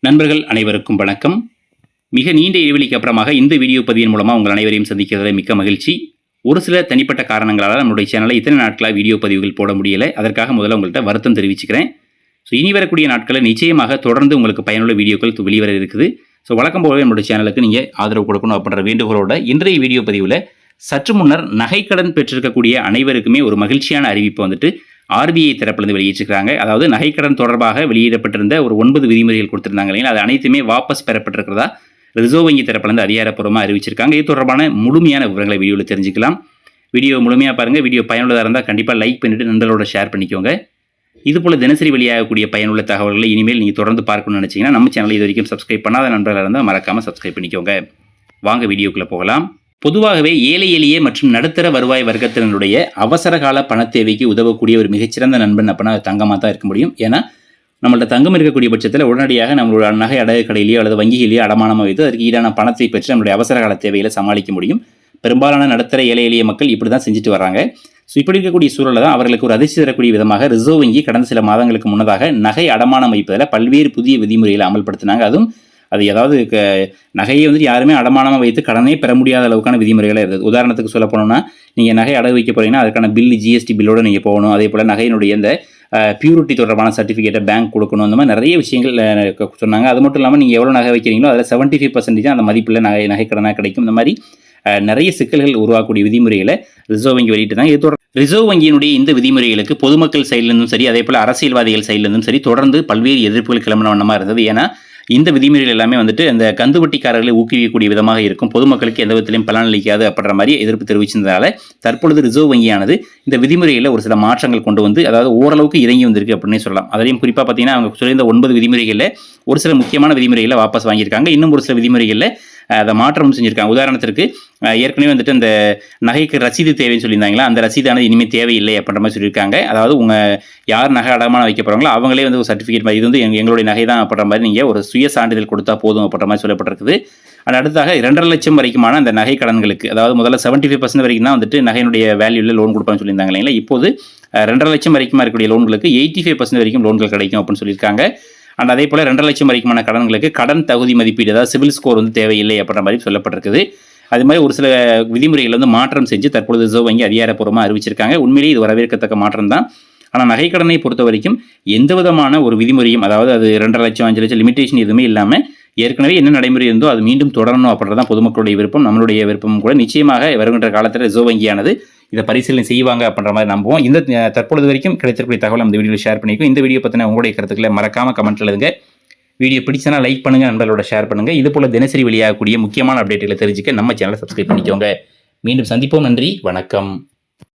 நண்பர்கள் அனைவருக்கும் வணக்கம். மிக நீண்ட இடைவெளிக்கு அப்புறமாக இந்த வீடியோ பதிவின் மூலமாக உங்கள் அனைவரையும் சந்திக்கிறதுல மிக்க மகிழ்ச்சி. ஒரு சில தனிப்பட்ட காரணங்களால் நம்மளுடைய சேனலை இத்தனை நாட்களாக வீடியோ பதிவுகள் போட முடியலை. அதற்காக முதல்ல உங்கள்கிட்ட வருத்தம் தெரிவிச்சுக்கிறேன். இனி வரக்கூடிய நாட்களில் நிச்சயமாக தொடர்ந்து உங்களுக்கு பயனுள்ள வீடியோக்கள் வெளிவர இருக்குது. வழக்கம் போலவே நம்மளுடைய சேனலுக்கு நீங்கள் ஆதரவு கொடுக்கணும் அப்படின்ற வேண்டுகோளோட இன்றைய வீடியோ பதிவில் சற்று முன்னர் நகைக்கடன் பெற்றிருக்கக்கூடிய அனைவருக்குமே ஒரு மகிழ்ச்சியான அறிவிப்பு ஆர்பிஐ தரப்பிலிருந்து வெளியிட்டிருக்கிறாங்க. அதாவது நகைக்கடன் தொடர்பாக வெளியிடப்பட்டிருந்த ஒரு 9 விதிமுறைகள் கொடுத்திருந்தாங்க இல்லைங்களா, அது அனைத்துமே வாபஸ் பெறப்பட்டிருக்கிறதா ரிசர்வ் வங்கி தரப்பிலிருந்து அதிகாரப்பூர்வமாக அறிவிச்சிருக்காங்க. இது தொடர்பான முழுமையான விவரங்களை வீடியோவில் தெரிஞ்சுக்கலாம். வீடியோ முழுமையாக பாருங்கள். வீடியோ பயனுள்ளதாக இருந்தால் கண்டிப்பாக லைக் பண்ணிவிட்டு நண்பர்களோட ஷேர் பண்ணிக்கோங்க. இதுபோல் தினசரி வெளியாகக்கூடிய பயனுள்ள தகவல்களை இனிமேல் நீங்கள் தொடர்ந்து பார்க்கணும்னு நினச்சிங்கன்னா நம்ம சேனலை இது வரைக்கும் சப்ஸ்கிரைப் பண்ணாத நண்பர்களாக இருந்தால் மறக்காமல் சப்ஸ்கிரைப் பண்ணிக்கோங்க. வாங்க வீடியோக்குள்ளே போகலாம். பொதுவாகவே ஏழை எளிய மற்றும் நடுத்தர வருவாய் வர்க்கத்தினருடைய அவசரகால பண தேவைக்கு உதவக்கூடிய ஒரு மிகச்சிறந்த நண்பன் அப்படின்னா தங்கமாக தான் இருக்க முடியும். ஏன்னா நம்மள்ட்ட தங்கம் இருக்கக்கூடிய பட்சத்தில் உடனடியாக நம்மளோட நகை அடகு கடையிலேயோ அல்லது வங்கியிலேயோ அடமானமாக வைத்து அதற்கு ஈடான பணத்தை பெற்று நம்மளுடைய அவசரகால தேவைகளை சமாளிக்க முடியும். பெரும்பாலான நடுத்தர ஏழை எளிய மக்கள் இப்படி தான் செஞ்சுட்டு வராங்க. இப்படி இருக்கக்கூடிய சூழலில் தான் அவர்களுக்கு ஒரு அதிர்ச்சி தரக்கூடிய விதமாக ரிசர்வ் வங்கி கடந்த சில மாதங்களுக்கு முன்னதாக நகை அடமானம் வைப்பதில் பல்வேறு புதிய விதிமுறைகளை அமல்படுத்தினாங்க. அதுவும் அது ஏதாவது நகையை யாருமே அடமானமாக வைத்து கடனே பெற முடியாத அளவுக்கான விதிமுறைகளாக இருந்தது. உதாரணத்துக்கு சொல்ல போனோம்னா, நீங்கள் நகை அடகு வைக்க போகிறீங்கன்னா அதுக்கான பில்லு ஜிஎஸ்டி பில்லோடு நீங்கள் போகணும். அதே போல் நகையினுடைய இந்த பியூரிட்டி தொடர்பான சர்டிஃபிகேட்டை பேங்க் கொடுக்கணும். அந்த மாதிரி நிறைய விஷயங்கள் சொன்னாங்க. அது மட்டும் இல்லாமல் நீங்கள் எவ்வளோ நகை வைக்கிறீங்களோ அதில் 75% அந்த மதிப்பில் நகைக்கடனாக கிடைக்கும். இந்த மாதிரி நிறைய சிக்கல்கள் உருவாக்கக்கூடிய விதிமுறைகளை ரிசர்வ் வங்கி வெளியிட்டு தான். இது ரிசர்வ் வங்கியினுடைய இந்த விதிமுறைகளுக்கு பொதுமக்கள் சைட்லேருந்தும் சரி, அதே போல் அரசியல்வாதிகள் சைட்லேருந்தும் சரி தொடர்ந்து பல்வேறு எதிர்ப்புகள் கிளம்பின வண்ணமாக இருந்தது. ஏன்னா இந்த விதிமுறைகள் எல்லாமே அந்த கந்துவட்டிக்காரர்களை ஊக்குவிக்கக்கூடிய விதமாக இருக்கும், பொதுமக்களுக்கு எந்த விதத்திலையும் பலனளிக்காது அப்படின்ற மாதிரி எதிர்ப்பு தெரிவிச்சதால தற்பொழுது ரிசர்வ் வங்கியானது இந்த விதிமுறைகளில் ஒரு சில மாற்றங்கள் கொண்டு அதாவது ஓரளவுக்கு இறங்கி வந்திருக்கு அப்படின்னு சொல்லலாம். அதையும் குறிப்பாக பார்த்தீங்கன்னா அவங்க சொல்லியிருந்த 9 விதிமுறைகளில் ஒரு சில முக்கியமான விதிமுறைகளை வாபஸ் வாங்கியிருக்காங்க. இன்னும் ஒரு சில விதிமுறைகளில் அதை மாற்றம் செஞ்சுருக்காங்க. உதாரணத்திற்கு ஏற்கனவே அந்த நகைக்கு ரசீது தேவைன்னு சொல்லியிருந்தாங்களா, அந்த ரசீதானது இனிமேல் தேவையில்லை அப்படின்ற மாதிரி சொல்லியிருக்காங்க. அதாவது யார் நகை அடமானம் வைக்க போகிறாங்களோ அவங்களே ஒரு சர்டிஃபிகேட் மாதிரி இது எங்களுடைய நகை தான் அப்படின்ற மாதிரி நீங்கள் ஒரு சுய சான்றிதழ் கொடுத்தா போதும் அப்படின்ற மாதிரி சொல்லப்பட்டிருக்குது. அடுத்ததாக 2.5 லட்சம் வரைக்குமான அந்த நகை கடன்களுக்கு, அதாவது முதல்ல 75% வரைக்கும் தான் நகையினுடைய வேல்யூவில் லோன் கொடுப்பான்னு சொல்லியிருந்தாங்க இல்லைங்களா, இப்போது 2.5 லட்சம் வரைக்குமா இருக்கக்கூடிய லோன்களுக்கு 85% வரைக்கும் லோன்கள் கிடைக்கும் அப்படின்னு சொல்லியிருக்காங்க. அண்ட் அதே போல் 2.5 லட்சம் வரைக்குமான கடன்களுக்கு கடன் தகுதி மதிப்பீடு, அதாவது சிவில் ஸ்கோர் தேவையில்லை அப்படின்ற மாதிரி சொல்லப்பட்டிருக்குது. அது மாதிரி ஒரு சில விதிமுறைகள் மாற்றம் செஞ்சு தற்பொழுது ரிசர்வ் வங்கி அதிகாரப்பூர்வமாக அறிவிச்சிருக்காங்க. உண்மையிலேயே இது வரவேற்கத்தக்க மாற்றம் தான். ஆனால் நகைக்கடனை பொறுத்த வரைக்கும் எந்த விதமான ஒரு விதிமுறையும், அதாவது அது 2.5 லட்சம் 5 லட்சம் லிமிடேஷன் எதுவுமே இல்லாமல் ஏற்கனவே என்ன நடைமுறை இருந்தோ அது மீண்டும் தொடரணும் அப்படின்றதான் பொதுமக்களுடைய விருப்பம், நம்மளுடைய விருப்பமும் கூட. நிச்சயமாக வருகின்ற காலத்தில் ரிசர்வ் வங்கியானது இதை பரிசீலனை செய்வாங்க அப்படின்ற மாதிரி நம்புவோம். இந்த தற்பொழுது வரைக்கும் கிடைத்திருக்கூடிய தகவல் இந்த வீடியோவில் ஷேர் பண்ணிக்கும். இந்த வீடியோ பற்றின உங்களுடைய கருத்துக்களை மறக்காமல் கமெண்ட்ல எழுதுங்க. வீடியோ பிடிச்சனா லைக் பண்ணுங்கள், நண்பர்களோட ஷேர் பண்ணுங்கள். இது போல் தினசரி வெளியாகக்கூடிய முக்கியமான அப்டேட்டுகளை தெரிஞ்சுக்க நம்ம சேனலை சப்ஸ்கிரைப் பண்ணிக்கோங்க. மீண்டும் சந்திப்போம். நன்றி, வணக்கம்.